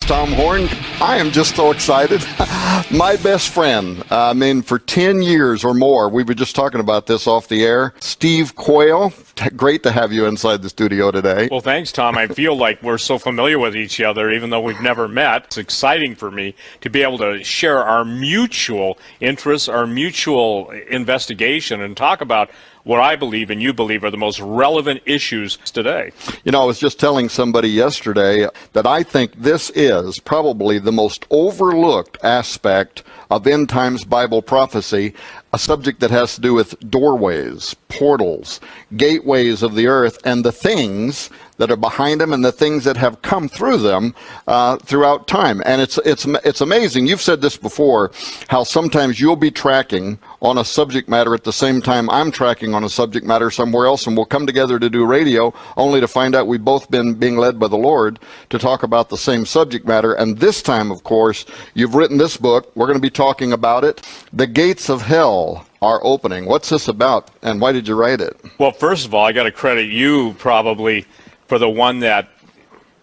Tom Horn. I am just so excited. My best friend, for 10 years or more, we were just talking about this off the air, Steve Quayle. Great to have you inside the studio today. Well, thanks, Tom. I feel like we're so familiar with each other, even though we've never met. It's exciting for me to be able to share our mutual interests, our mutual investigation, and talk about what I believe and you believe are the most relevant issues today. You know, I was just telling somebody yesterday that I think this is probably the most overlooked aspect of end times Bible prophecy, a subject that has to do with doorways, portals, gateways of the earth, and the things that are behind them and the things that have come through them throughout time. And it's amazing. You've said this before, how sometimes you'll be tracking on a subject matter at the same time I'm tracking on a subject matter somewhere else, and we'll come together to do radio only to find out we've both been being led by the Lord to talk about the same subject matter. And this time, of course, you've written this book. We're going to be talking about it. The Gates of Hell Are Opening. What's this about, and why did you write it? Well, first of all, I got to credit you probably for the one that,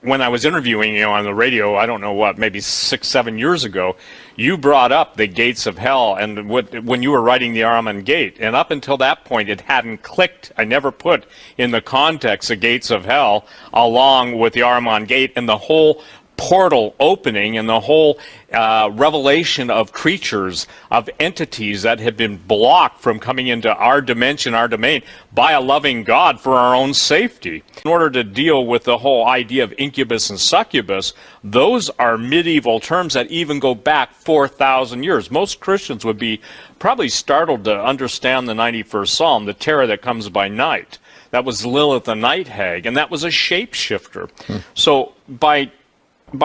when I was interviewing you on the radio, I don't know what, maybe 6-7 years ago, you brought up the gates of hell, and when you were writing the Armageddon Gate, and up until that point it hadn't clicked. I never put in the context the gates of hell along with the Armageddon Gate and the whole portal opening and the whole revelation of creatures, of entities that have been blocked from coming into our dimension, our domain, by a loving God for our own safety. In order to deal with the whole idea of incubus and succubus, those are medieval terms that even go back 4,000 years. Most Christians would be probably startled to understand the 91st Psalm, the terror that comes by night. That was Lilith the night hag, and that was a shapeshifter. So by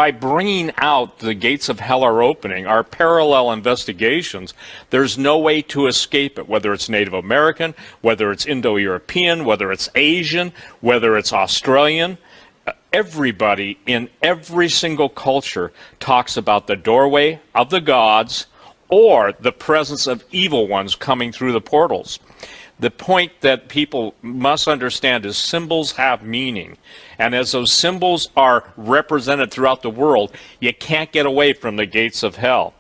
bringing out the gates of hell are opening, our parallel investigations, there's no way to escape it, whether it's Native American, whether it's Indo-European, whether it's Asian, whether it's Australian. Everybody in every single culture talks about the doorway of the gods or the presence of evil ones coming through the portals. The point that people must understand is symbols have meaning. And as those symbols are represented throughout the world, you can't get away from the gates of hell.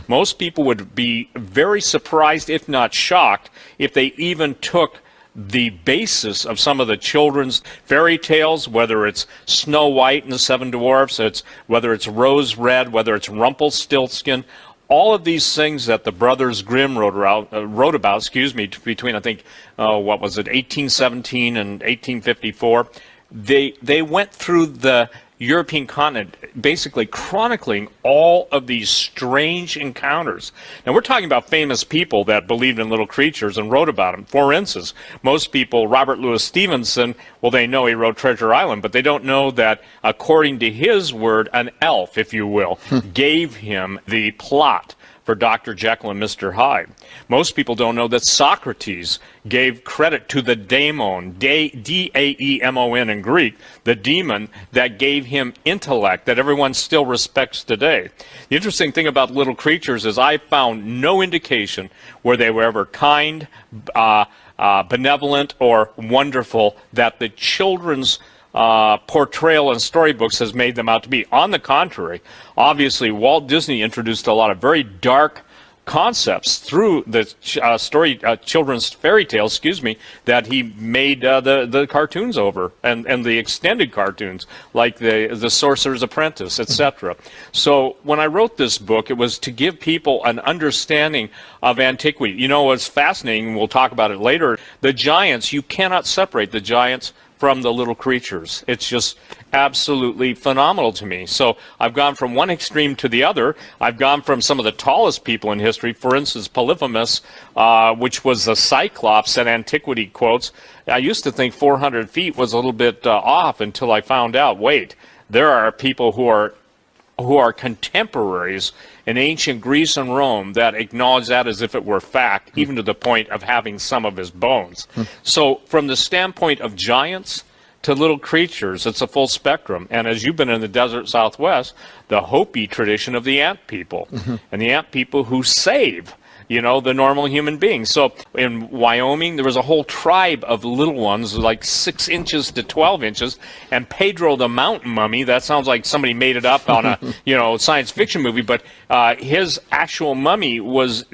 Most people would be very surprised, if not shocked, if they even took the basis of some of the children's fairy tales, whether it's Snow White and the Seven Dwarfs, whether it's Rose Red, whether it's Rumpelstiltskin. All of these things that the Brothers Grimm wrote about, between, I think, what was it, 1817 and 1854, they went through the European continent, basically chronicling all of these strange encounters. Now, we're talking about famous people that believed in little creatures and wrote about them. For instance, most people, Robert Louis Stevenson, well, they know he wrote Treasure Island, but they don't know that, according to his word, an elf, if you will, gave him the plot for Dr. Jekyll and Mr. Hyde. Most people don't know that Socrates gave credit to the daemon, D-A-E-M-O-N in Greek, the demon that gave him intellect that everyone still respects today. The interesting thing about little creatures is I found no indication where they were ever kind, benevolent, or wonderful that the children's portrayal in storybooks has made them out to be. On the contrary, obviously Walt Disney introduced a lot of very dark concepts through the children's fairy tales, that he made the cartoons over, and the extended cartoons, like the Sorcerer's Apprentice, etc. So when I wrote this book, it was to give people an understanding of antiquity. You know what's fascinating, we'll talk about it later, the giants, you cannot separate the giants from the little creatures. It's just absolutely phenomenal to me. So I've gone from one extreme to the other. I've gone from some of the tallest people in history, for instance, Polyphemus, which was the Cyclops that antiquity quotes. I used to think 400 feet was a little bit off until I found out, wait, there are people who are contemporaries in ancient Greece and Rome that acknowledge that as if it were fact, even to the point of having some of his bones. So from the standpoint of giants to little creatures, it's a full spectrum. And as you've been in the desert Southwest, the Hopi tradition of the ant people, and the ant people who save you know, the normal human being. So in Wyoming, there was a whole tribe of little ones, like 6 inches to 12 inches, and Pedro the Mountain Mummy, that sounds like somebody made it up on a, you know, science fiction movie, but his actual mummy was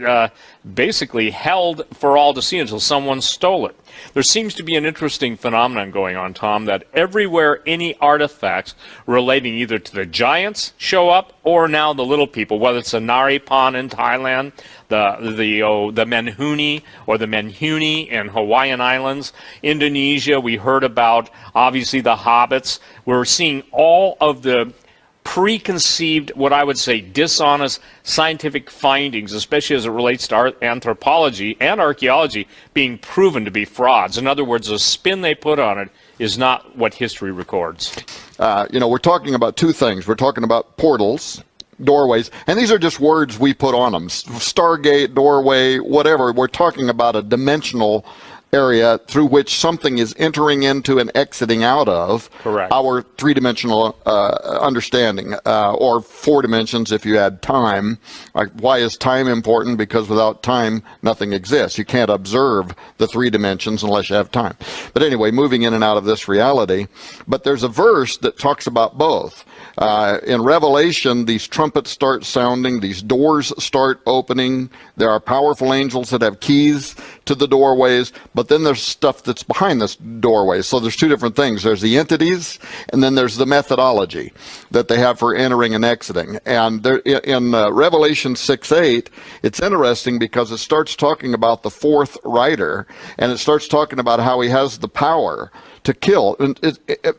basically held for all to see until someone stole it. There seems to be an interesting phenomenon going on, Tom, that everywhere any artifacts relating either to the giants show up or now the little people, whether it's the Nari Pond in Thailand, the Menhuni or the Menhuni in Hawaiian Islands, Indonesia, we heard about, obviously the hobbits. We're seeing all of the preconceived, what I would say, dishonest scientific findings, especially as it relates to anthropology and archaeology, being proven to be frauds. In other words, the spin they put on it is not what history records. You know, we're talking about two things. We're talking about portals, doorways, and these are just words we put on them. Stargate, doorway, whatever. We're talking about a dimensional area through which something is entering into and exiting out of. Correct. Our three-dimensional understanding, or 4 dimensions if you add time. Why is time important? Because without time, nothing exists. You can't observe the 3 dimensions unless you have time. But anyway, moving in and out of this reality. But there's a verse that talks about both. In Revelation, these trumpets start sounding, these doors start opening. There are powerful angels that have keys to the doorways, but then there's stuff that's behind this doorway. So there's 2 different things. There's the entities, and then there's the methodology that they have for entering and exiting. And there, in Revelation 6:8, it's interesting because it starts talking about the 4th rider, and it starts talking about how he has the power to kill. And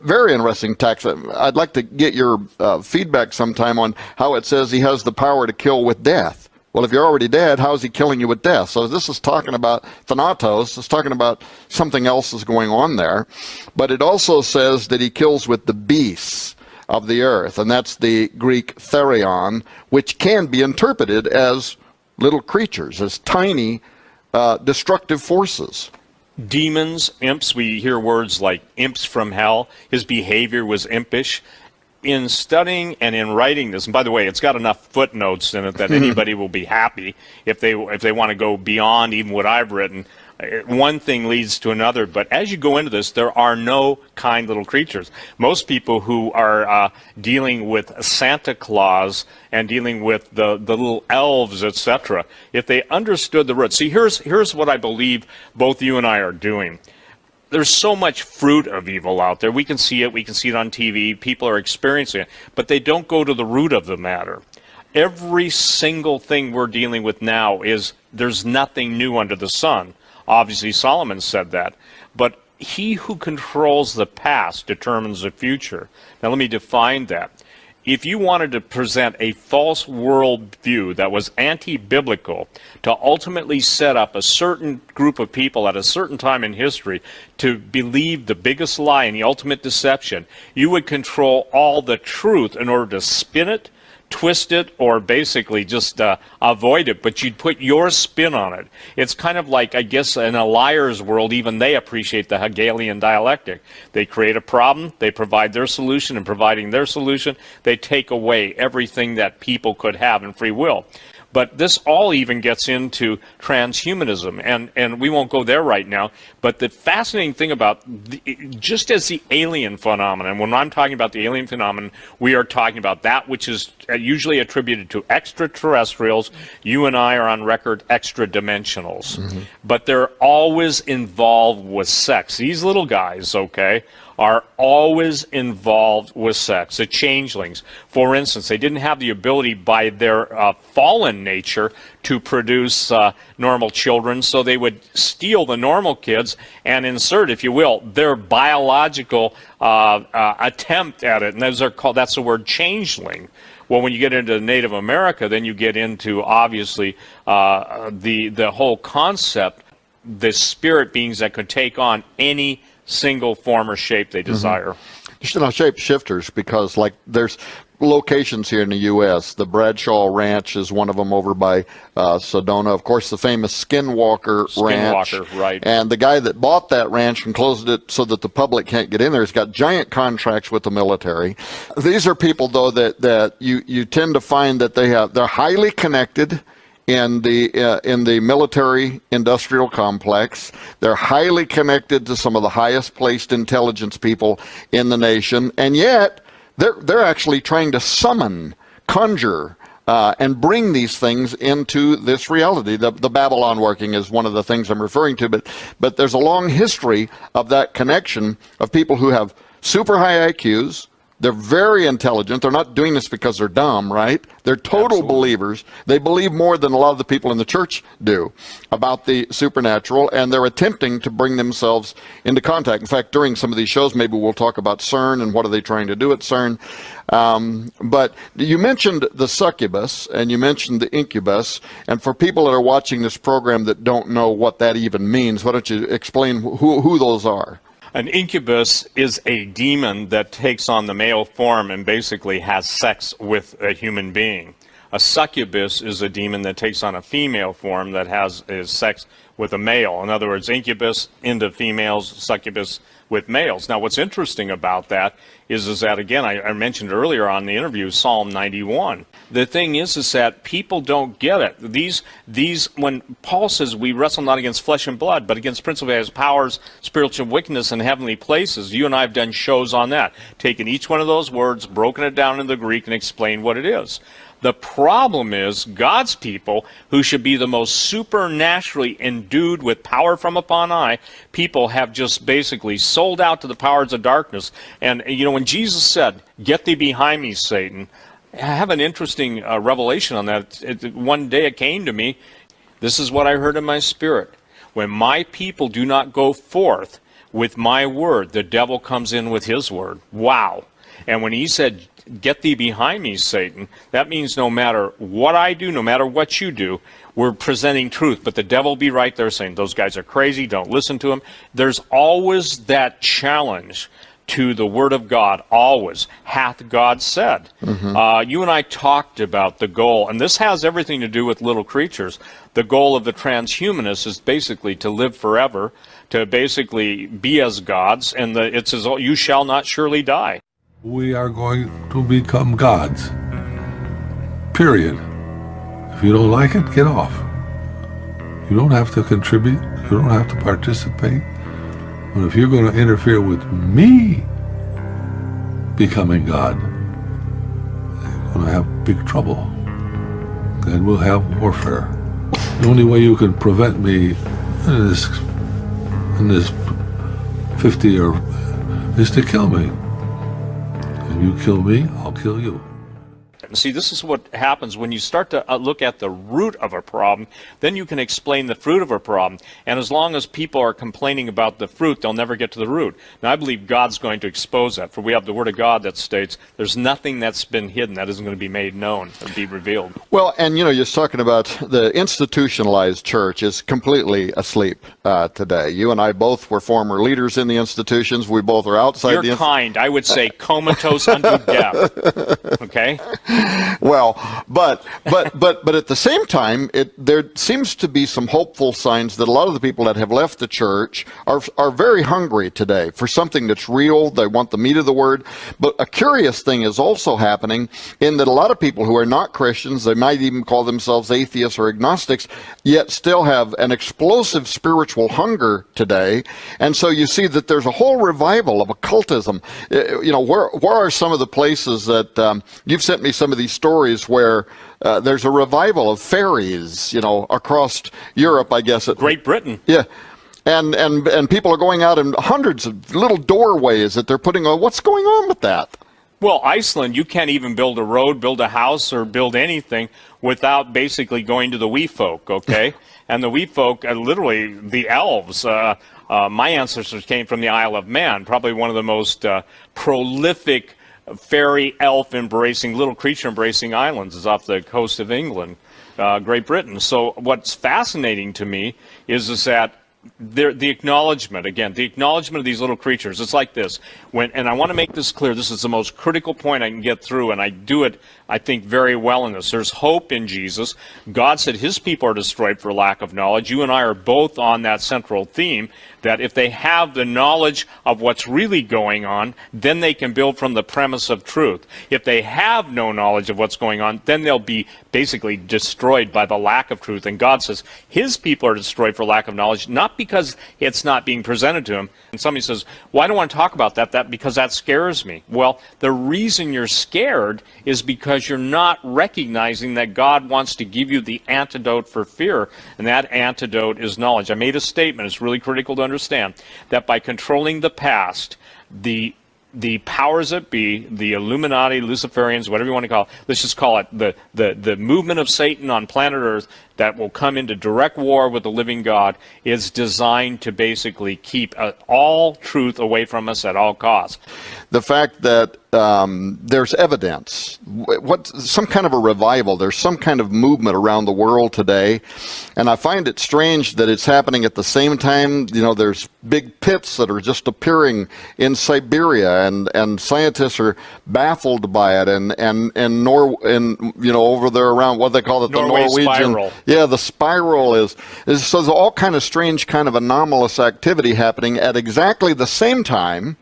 very interesting text. I'd like to get your feedback sometime on how it says he has the power to kill with death. Well, if you're already dead, how is he killing you with death? So this is talking about Thanatos. It's talking about something else is going on there. But it also says that he kills with the beasts of the earth, and that's the Greek therion, which can be interpreted as little creatures, as tiny destructive forces. Demons, imps, we hear words like imps from hell. His behavior was impish. In studying and in writing this, and by the way, it's got enough footnotes in it that anybody will be happy if they want to go beyond even what I've written. One thing leads to another, but as you go into this, there are no kind little creatures. Most people who are dealing with Santa Claus and dealing with the little elves, etc., if they understood the roots. See, here's what I believe both you and I are doing. There's so much fruit of evil out there. We can see it. We can see it on TV. People are experiencing it. But they don't go to the root of the matter. Every single thing we're dealing with now is there's nothing new under the sun. Obviously, Solomon said that. But he who controls the past determines the future. Now, let me define that. If you wanted to present a false worldview that was anti-biblical to ultimately set up a certain group of people at a certain time in history to believe the biggest lie and the ultimate deception, you would control all the truth in order to spin it, twist it, or basically just avoid it, but you'd put your spin on it. It's kind of like, I guess, in a liar's world, even they appreciate the Hegelian dialectic. They create a problem, they provide their solution, and providing their solution, they take away everything that people could have in free will. But this all even gets into transhumanism, and we won't go there right now. But the fascinating thing about, just as the alien phenomenon, when I'm talking about the alien phenomenon, we are talking about that which is usually attributed to extraterrestrials. You and I are on record extra-dimensionals. But they're always involved with sex. These little guys, okay, are always involved with sex. The changelings, for instance, they didn't have the ability by their fallen nature to produce normal children, so they would steal the normal kids and insert, if you will, their biological attempt at it, and those are called, that's the word changeling. Well, when you get into Native America, then you get into, obviously, the whole concept, the spirit beings that could take on any single form or shape they desire. You know, shape shifters, because like there's locations here in the U.S. The Bradshaw Ranch is one of them over by Sedona. Of course, the famous Skinwalker Ranch. Right. And the guy that bought that ranch and closed it so that the public can't get in there has got giant contracts with the military. These are people, though, that you tend to find that they're highly connected in the military industrial complex. They're highly connected to some of the highest placed intelligence people in the nation, and yet they're actually trying to conjure and bring these things into this reality. The Babylon working is one of the things I'm referring to, but there's a long history of that connection of people who have super high IQs. They're very intelligent. They're not doing this because they're dumb, right? They're total believers. They believe more than a lot of the people in the church do about the supernatural, and they're attempting to bring themselves into contact. In fact, during some of these shows, maybe we'll talk about CERN and what are they trying to do at CERN. But you mentioned the succubus, and you mentioned the incubus, and for people that are watching this program that don't know what that even means, why don't you explain who those are? An incubus is a demon that takes on the male form and basically has sex with a human being. A succubus is a demon that takes on a female form that is sex with a male. In other words, incubus into females, succubus with males. Now, what's interesting about that is that, again, I mentioned earlier on the interview, Psalm 91. The thing is that people don't get it. These, when Paul says we wrestle not against flesh and blood, but against principalities, powers, spiritual wickedness in heavenly places. You and I have done shows on that, taken each one of those words, broken it down into the Greek, and explained what it is. The problem is God's people, who should be the most supernaturally endued with power from upon high, people have just basically sold out to the powers of darkness. And, you know, when Jesus said, "Get thee behind me, Satan," I have an interesting revelation on that. One day it came to me, this is what I heard in my spirit. When my people do not go forth with my word, the devil comes in with his word. Wow. And when he said, "Get thee behind me, Satan," that means no matter what I do, no matter what you do, we're presenting truth. But the devil will be right there saying, those guys are crazy, don't listen to them. There's always that challenge to the Word of God, always. Hath God said. You and I talked about the goal, and this has everything to do with little creatures. The goal of the transhumanists is basically to live forever, to basically be as gods, and it says, "Oh, you shall not surely die." We are going to become gods. Period. If you don't like it, get off. You don't have to contribute. You don't have to participate. But if you're going to interfere with me becoming God, you're going to have big trouble. And we'll have warfare. The only way you can prevent me in this 50 is to kill me. If you kill me, I'll kill you. See, this is what happens when you start to look at the root of a problem, then you can explain the fruit of a problem. And as long as people are complaining about the fruit, they'll never get to the root. Now, I believe God's going to expose that, for we have the Word of God that states there's nothing that's been hidden that isn't going to be made known and be revealed. Well, and you know, you're talking about the institutionalized church is completely asleep today. You and I both were former leaders in the institutions. We both are outside You're kind. I would say comatose unto death. Okay? Well, but at the same time, there seems to be some hopeful signs that a lot of the people that have left the church are very hungry today for something that's real. They want the meat of the word. But a curious thing is also happening in that a lot of people who are not Christians, they might even call themselves atheists or agnostics, yet still have an explosive spiritual hunger today. And so you see that there's a whole revival of occultism. You know, where are some of the places that you've sent me some of these stories where there's a revival of fairies, you know, across Europe, I guess. Great Britain. Yeah. And people are going out in hundreds of little doorways that they're putting on. What's going on with that? Well, Iceland, you can't even build a road, build a house, or build anything without basically going to the wee folk, okay? And the wee folk, literally the elves, my ancestors came from the Isle of Man, probably one of the most prolific fairy, elf-embracing, little creature-embracing islands is off the coast of England, Great Britain. So what's fascinating to me is that the acknowledgement, again, the acknowledgement of these little creatures. It's like this. And I want to make this clear. This is the most critical point I can get through, and I do it I think, very well in this. There's hope in Jesus. God said his people are destroyed for lack of knowledge. You and I are both on that central theme, that if they have the knowledge of what's really going on, then they can build from the premise of truth. If they have no knowledge of what's going on, then they'll be basically destroyed by the lack of truth. And God says his people are destroyed for lack of knowledge, not because it's not being presented to him. And somebody says, well, I don't want to talk about that because that scares me. Well, the reason you're scared is because you're not recognizing that God wants to give you the antidote for fear, and that antidote is knowledge. I made a statement, it's really critical to understand, that by controlling the past, the powers that be, the Illuminati, Luciferians, whatever you want to call it, let's just call it the movement of Satan on planet Earth that will come into direct war with the living God, is designed to basically keep all truth away from us at all costs. The fact that there's evidence, some kind of a revival, there's some kind of movement around the world today, and I find it strange that it's happening at the same time. You know, there's big pits that are just appearing in Siberia, and scientists are baffled by it, and you know, over there around what they call it, the Norwegian spiral. Yeah, the spiral is so there's all kind of strange, kind of anomalous activity happening at exactly the same time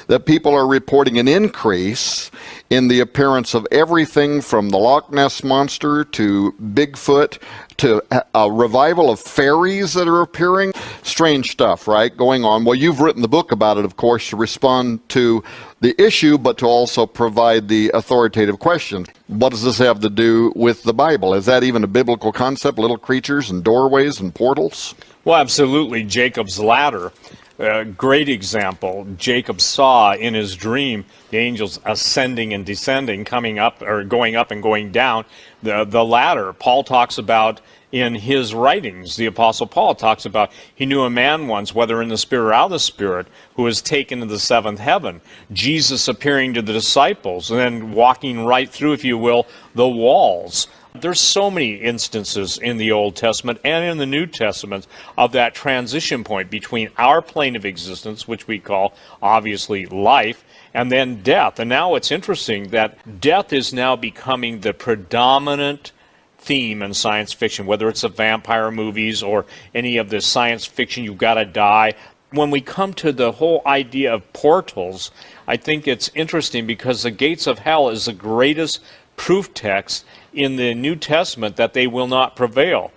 that people are reporting an increase in the appearance of everything from the Loch Ness Monster to Bigfoot to a revival of fairies that are appearing. Strange stuff, right, going on. Well, you've written the book about it, of course, to respond to the issue, but to also provide the authoritative question. What does this have to do with the Bible? Is that even a biblical concept, little creatures and doorways and portals? Well, absolutely. Jacob's ladder. Great example. Jacob saw in his dream the angels ascending and descending, coming up or going up and going down the ladder. Paul talks about in his writings, the Apostle Paul talks about he knew a man once, whether in the spirit or out of the spirit, who was taken to the seventh heaven. Jesus appearing to the disciples and then walking right through, if you will, the walls. There's so many instances in the Old Testament and in the New Testament of that transition point between our plane of existence, which we call obviously life, and then death. And now it's interesting that death is now becoming the predominant theme in science fiction, whether it's the vampire movies or any of the science fiction, you've got to die. When we come to the whole idea of portals, I think it's interesting because the gates of hell is the greatest proof text in the New Testament that they will not prevail.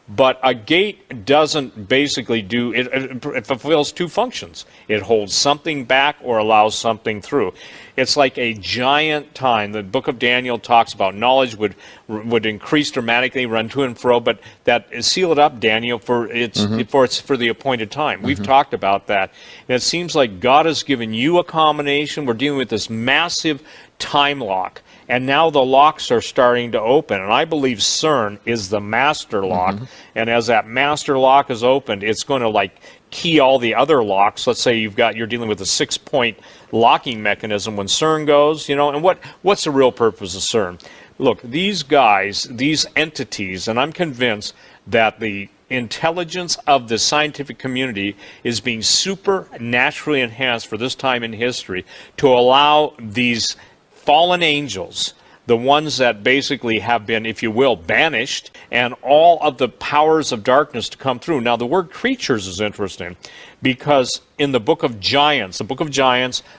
But a gate doesn't basically do, it fulfills two functions. It holds something back or allows something through. It's like a giant time. The book of Daniel talks about knowledge would increase dramatically, run to and fro, but that seal it up, Daniel, for the appointed time. We've talked about that. And it seems like God has given you a combination. We're dealing with this massive time lock. And now the locks are starting to open. And I believe CERN is the master lock. And as that master lock is opened, it's going to like key all the other locks. Let's say you're dealing with a 6-point locking mechanism when CERN goes, you know. And what's the real purpose of CERN? Look, these guys, these entities, and I'm convinced that the intelligence of the scientific community is being supernaturally enhanced for this time in history to allow these fallen angels, the ones that basically have been, if you will, banished, and all of the powers of darkness to come through. Now, the word creatures is interesting because in the book of Giants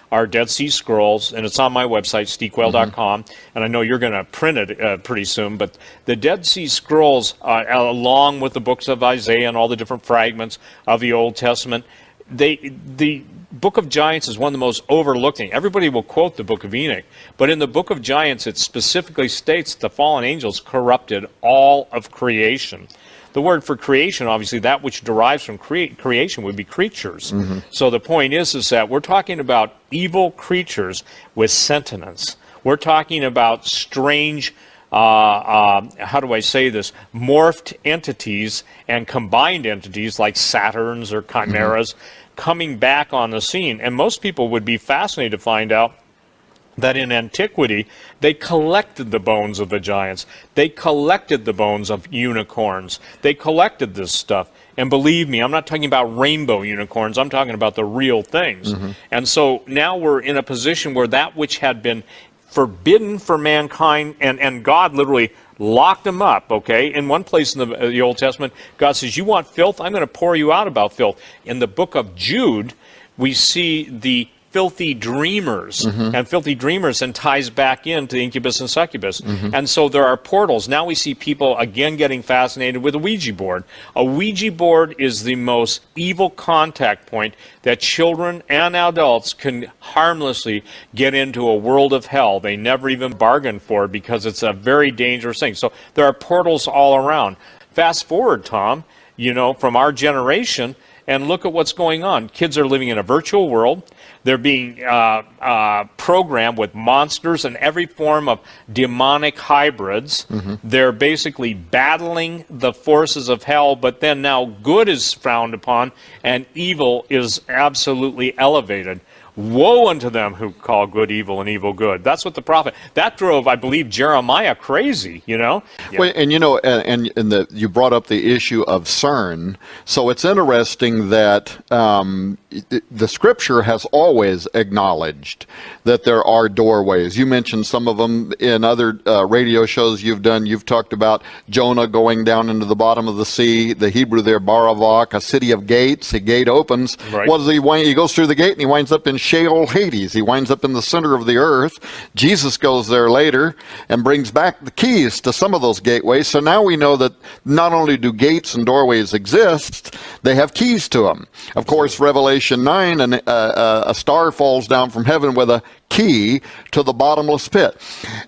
are Dead Sea Scrolls, and it's on my website, steekwell.com, and I know you're going to print it pretty soon, but the Dead Sea Scrolls, along with the books of Isaiah and all the different fragments of the Old Testament, the Book of Giants is one of the most overlooked things. Everybody will quote the Book of Enoch, but in the Book of Giants it specifically states the fallen angels corrupted all of creation. The word for creation, obviously, that which derives from creation would be creatures. So the point is that we're talking about evil creatures with sentience. We're talking about strange, how do I say this, morphed entities and combined entities like Saturns or chimeras coming back on the scene. And most people would be fascinated to find out that in antiquity, they collected the bones of the giants. They collected the bones of unicorns. They collected this stuff. And believe me, I'm not talking about rainbow unicorns. I'm talking about the real things. And so now we're in a position where that which had been forbidden for mankind, and God literally locked them up, okay? In one place in the Old Testament, God says, you want filth? I'm going to pour you out about filth. In the book of Jude, we see the filthy dreamers, and filthy dreamers, and ties back into incubus and succubus. And so there are portals. Now we see people again getting fascinated with a Ouija board. A Ouija board is the most evil contact point that children and adults can harmlessly get into a world of hell they never even bargained for, because it's a very dangerous thing. So there are portals all around. Fast forward, Tom, you know, from our generation, and look at what's going on. Kids are living in a virtual world. They're being programmed with monsters and every form of demonic hybrids. They're basically battling the forces of hell, but then now good is frowned upon and evil is absolutely elevated. Woe unto them who call good evil and evil good. That's what the prophet, that drove, I believe, Jeremiah crazy, you know? Yeah. Well, and you know, you brought up the issue of CERN. So it's interesting that the scripture has always acknowledged that there are doorways. You mentioned some of them in other radio shows you've done. You've talked about Jonah going down into the bottom of the sea, the Hebrew there, Baravak, a city of gates. A gate opens. Right. What does he goes through the gate and he winds up in Sheol, Hades. He winds up in the center of the earth. Jesus goes there later and brings back the keys to some of those gateways. So now we know that not only do gates and doorways exist, they have keys to them. Of course, Revelation 9, and a star falls down from heaven with a key to the bottomless pit.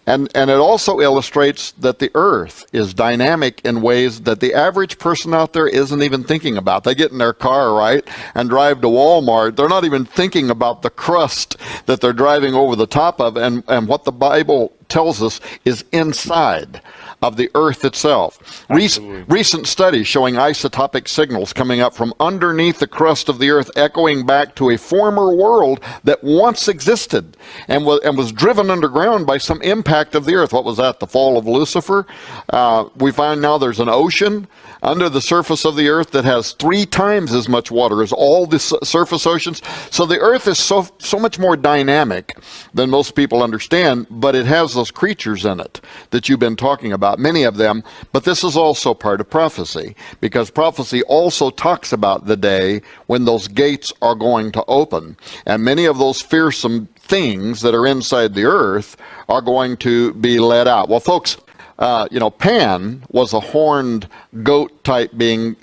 And it also illustrates that the earth is dynamic in ways that the average person out there isn't even thinking about. They get in their car, right, and drive to Walmart. They're not even thinking about the crust that they're driving over the top of, and what the Bible tells us is inside of the earth itself. Recent studies showing isotopic signals coming up from underneath the crust of the earth, echoing back to a former world that once existed and was driven underground by some impact of the earth. What was that? The fall of Lucifer? We find now there's an ocean under the surface of the earth that has 3 times as much water as all the surface oceans. So the earth is so much more dynamic than most people understand, but it has those creatures in it that you've been talking about, many of them. But this is also part of prophecy, because prophecy also talks about the day when those gates are going to open, and many of those fearsome things that are inside the earth are going to be let out. Well, folks, you know, Pan was a horned goat type being.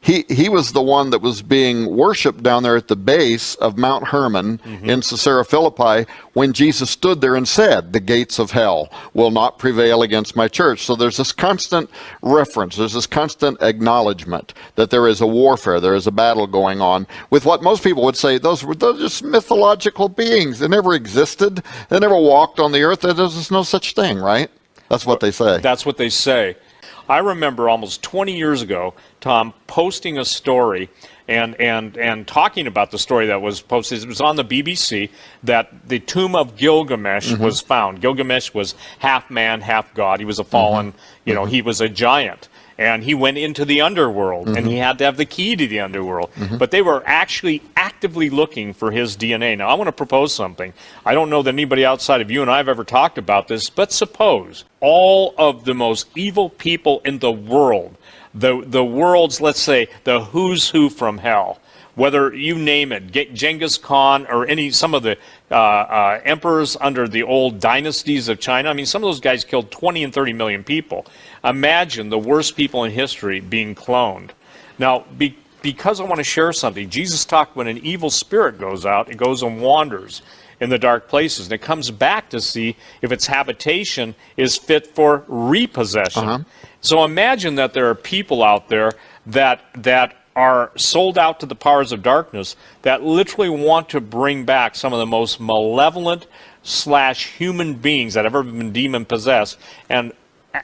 He was the one that was being worshipped down there at the base of Mount Hermon in Caesarea Philippi when Jesus stood there and said, the gates of hell will not prevail against my church. So there's this constant reference, there's this constant acknowledgement that there is a warfare, there is a battle going on with what most people would say, those were just mythological beings. They never existed, they never walked on the earth, there's no such thing, right? That's what they say. That's what they say. I remember almost 20 years ago, Tom, posting a story and talking about the story that was posted. It was on the BBC that the tomb of Gilgamesh was found. Gilgamesh was half man, half god. He was a fallen, you know, he was a giant. And he went into the underworld, and he had to have the key to the underworld. But they were actually actively looking for his DNA. Now, I want to propose something. I don't know that anybody outside of you and I have ever talked about this, but suppose all of the most evil people in the world, the world's, let's say, the who's who from hell, whether you name it, Genghis Khan or some of the emperors under the old dynasties of China. I mean, some of those guys killed 20 and 30 million people. Imagine the worst people in history being cloned. Now, because I want to share something, Jesus talked when an evil spirit goes out, it goes and wanders in the dark places, and it comes back to see if its habitation is fit for repossession. So imagine that there are people out there that are sold out to the powers of darkness that literally want to bring back some of the most malevolent / human beings that have ever been demon possessed. And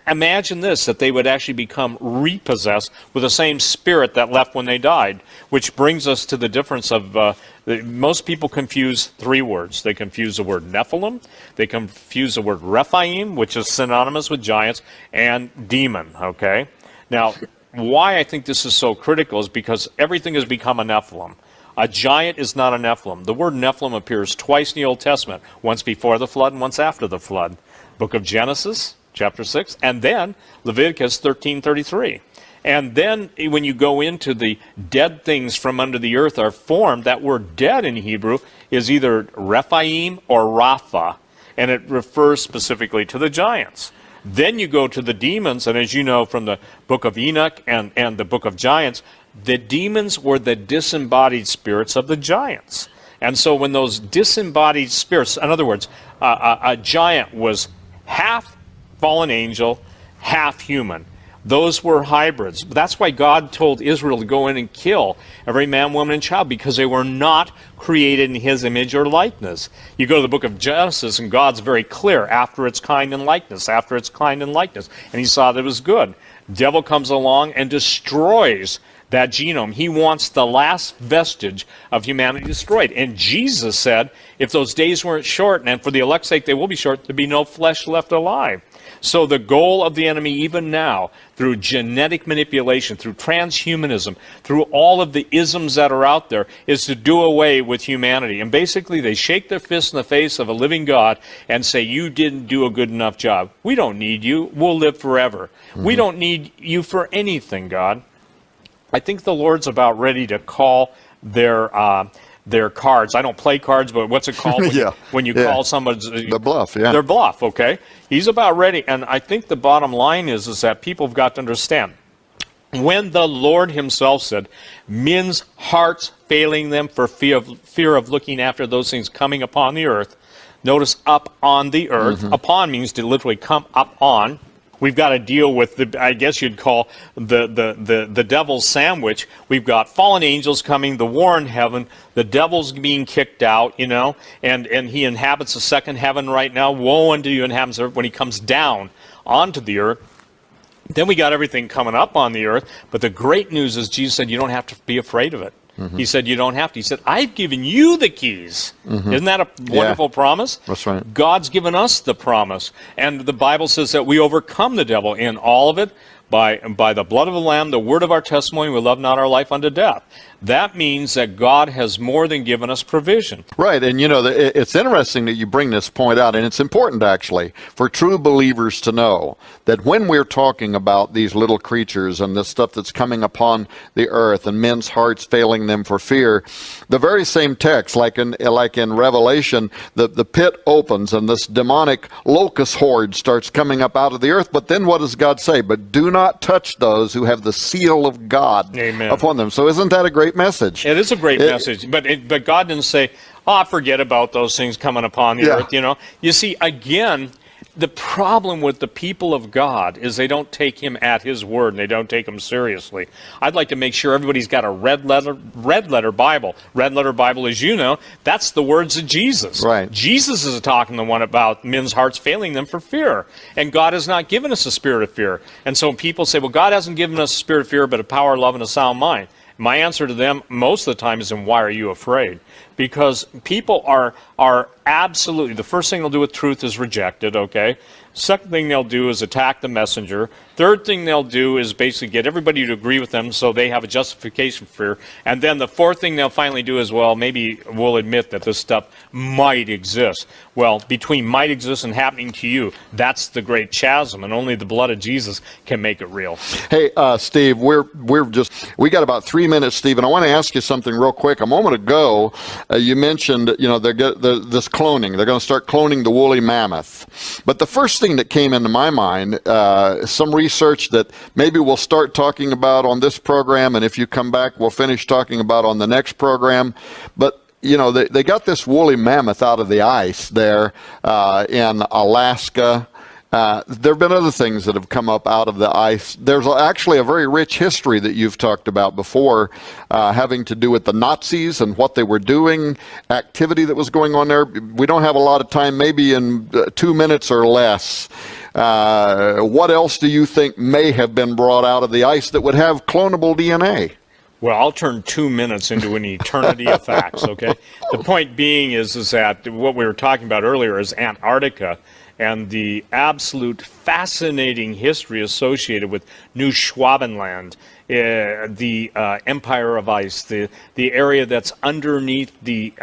imagine this, that they would actually become repossessed with the same spirit that left when they died, which brings us to the difference of most people confuse 3 words. They confuse the word Nephilim, they confuse the word Rephaim, which is synonymous with giants, and demon, okay? Now, why I think this is so critical is because everything has become a Nephilim. A giant is not a Nephilim. The word Nephilim appears twice in the Old Testament, once before the flood and once after the flood. Book of Genesis, chapter 6, and then Leviticus 13:33. And then when you go into the dead things from under the earth are formed, that word dead in Hebrew is either Rephaim or Rapha, and it refers specifically to the giants. Then you go to the demons, and as you know from the book of Enoch and the book of Giants, the demons were the disembodied spirits of the giants. And so when those disembodied spirits, in other words, a giant was half fallen angel, half human. Those were hybrids. That's why God told Israel to go in and kill every man, woman, and child, because they were not created in his image or likeness. You go to the book of Genesis, and God's very clear, after its kind and likeness, after its kind and likeness. And he saw that it was good. Devil comes along and destroys that genome. He wants the last vestige of humanity destroyed. And Jesus said, if those days weren't short, and for the elect's sake they will be short, there'd be no flesh left alive. So the goal of the enemy, even now, through genetic manipulation, through transhumanism, through all of the isms that are out there, is to do away with humanity. And basically they shake their fist in the face of a living God and say, you didn't do a good enough job. We don't need you. We'll live forever. We don't need you for anything, God. I think the Lord's about ready to call their cards. I don't play cards, but what's it called when you call somebody? The bluff, yeah. Their bluff, okay? He's about ready, and I think the bottom line is that people have got to understand. When the Lord himself said, men's hearts failing them for fear of looking after those things coming upon the earth, notice up on the earth. Upon means to literally come up on. We've got to deal with the, I guess you'd call the devil's sandwich. We've got fallen angels coming, the war in heaven, the devil's being kicked out, you know, and he inhabits the second heaven right now. Woe unto you inhabitants of earth when he comes down onto the earth. Then we got everything coming up on the earth. But the great news is Jesus said you don't have to be afraid of it. He said you don't have to. He said, I've given you the keys. Isn't that a wonderful promise? That's right. God's given us the promise. And the Bible says that we overcome the devil in all of it by the blood of the Lamb, the word of our testimony, we love not our life unto death. That means that God has more than given us provision. Right, and you know, it's interesting that you bring this point out, and it's important actually for true believers to know that when we're talking about these little creatures and this stuff that's coming upon the earth and men's hearts failing them for fear, the very same text, like in Revelation, the pit opens and this demonic locust horde starts coming up out of the earth, but then what does God say? But do not touch those who have the seal of God upon them. So isn't that a great message? It is a great message, but God didn't say, "Oh, forget about those things coming upon the earth." You know, you see, again, the problem with the people of God is they don't take him at his word and they don't take him seriously. I'd like to make sure everybody's got a red letter Bible. Red letter Bible, as you know, that's the words of Jesus. Right. Jesus is talking the one about men's hearts failing them for fear. And God has not given us a spirit of fear. And so people say, well, God hasn't given us a spirit of fear, but a power, love, and a sound mind. My answer to them most of the time is, then why are you afraid? Because people are absolutely, the first thing they'll do with truth is reject it, okay? Second thing they'll do is attack the messenger. Third thing they'll do is basically get everybody to agree with them so they have a justification for fear. And then the fourth thing they'll finally do is, well, maybe we'll admit that this stuff might exist. Well, between might exist and happening to you, that's the great chasm, and only the blood of Jesus can make it real. Hey, Steve, we got about 3 minutes, Steve, and I want to ask you something real quick. A moment ago, you mentioned, you know, this cloning. They're going to start cloning the woolly mammoth. But the first thing that came into my mind, some research that maybe we'll start talking about on this program, and if you come back, we'll finish talking about on the next program. But you know, they got this woolly mammoth out of the ice there in Alaska. There have been other things that have come up out of the ice. There's actually a very rich history that you've talked about before, having to do with the Nazis and what they were doing, activity that was going on there. We don't have a lot of time, maybe in 2 minutes or less. What else do you think may have been brought out of the ice that would have clonable DNA? Well, I'll turn 2 minutes into an eternity of facts, okay? The point being is that what we were talking about earlier is Antarctica. and the absolute fascinating history associated with New Schwabenland, the Empire of Ice, the area that's underneath the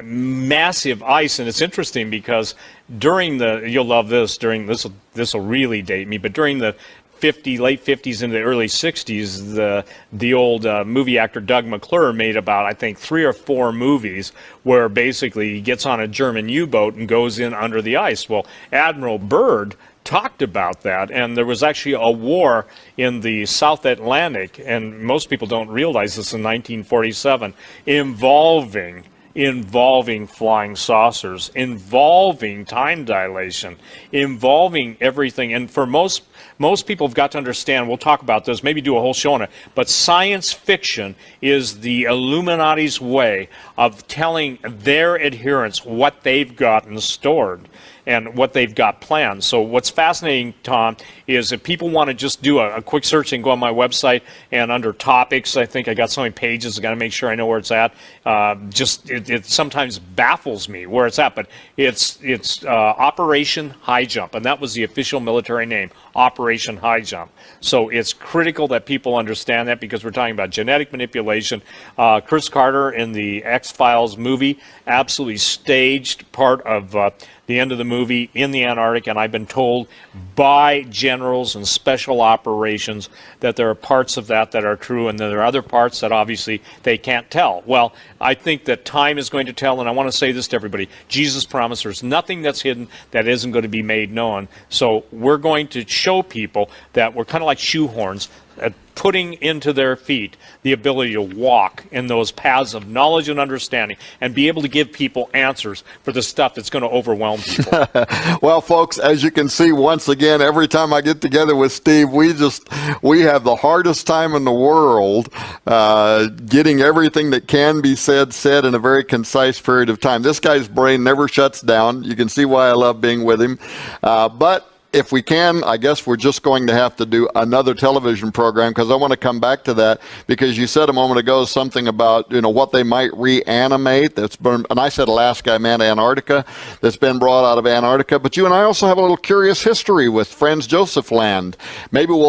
massive ice. And it's interesting because during you'll love this, this will really date me, but during the late 50s into the early 60s, the old movie actor Doug McClure made about, I think, 3 or 4 movies where basically he gets on a German U-boat and goes in under the ice. Well, Admiral Byrd talked about that, and there was actually a war in the South Atlantic, and most people don't realize this, in 1947, involving flying saucers, involving time dilation, involving everything. And for most people have got to understand, we'll talk about this, maybe do a whole show on it, but science fiction is the Illuminati's way of telling their adherents what they've gotten stored and what they've got planned. So what's fascinating, Tom, is if people want to just do a quick search and go on my website, and under topics, I think I got so many pages, I got to make sure I know where it's at. It sometimes baffles me where it's at, but it's Operation High Jump, and that was the official military name, Operation High Jump. So it's critical that people understand that, because we're talking about genetic manipulation. Chris Carter in the X-Files movie absolutely staged part of the end of the movie in the Antarctic, and I've been told by generals and special operations that there are parts of that are true, and there are other parts that obviously they can't tell. Well, I think that time is going to tell, and I want to say this to everybody. Jesus promised there's nothing that's hidden that isn't going to be made known. So we're going to show people that we're kind of like shoehorns, putting into their feet the ability to walk in those paths of knowledge and understanding and be able to give people answers for the stuff that's going to overwhelm people. Well, folks, as you can see, once again, every time I get together with Steve, we have the hardest time in the world getting everything that can be said in a very concise period of time. This guy's brain never shuts down. You can see why I love being with him. But if we can, I guess we're just going to have to do another television program, because I want to come back to that, because you said a moment ago something about, what they might reanimate. That's been, and I said Alaska, I meant Antarctica, that's been brought out of Antarctica. But you and I also have a little curious history with Franz Josef Land. Maybe we'll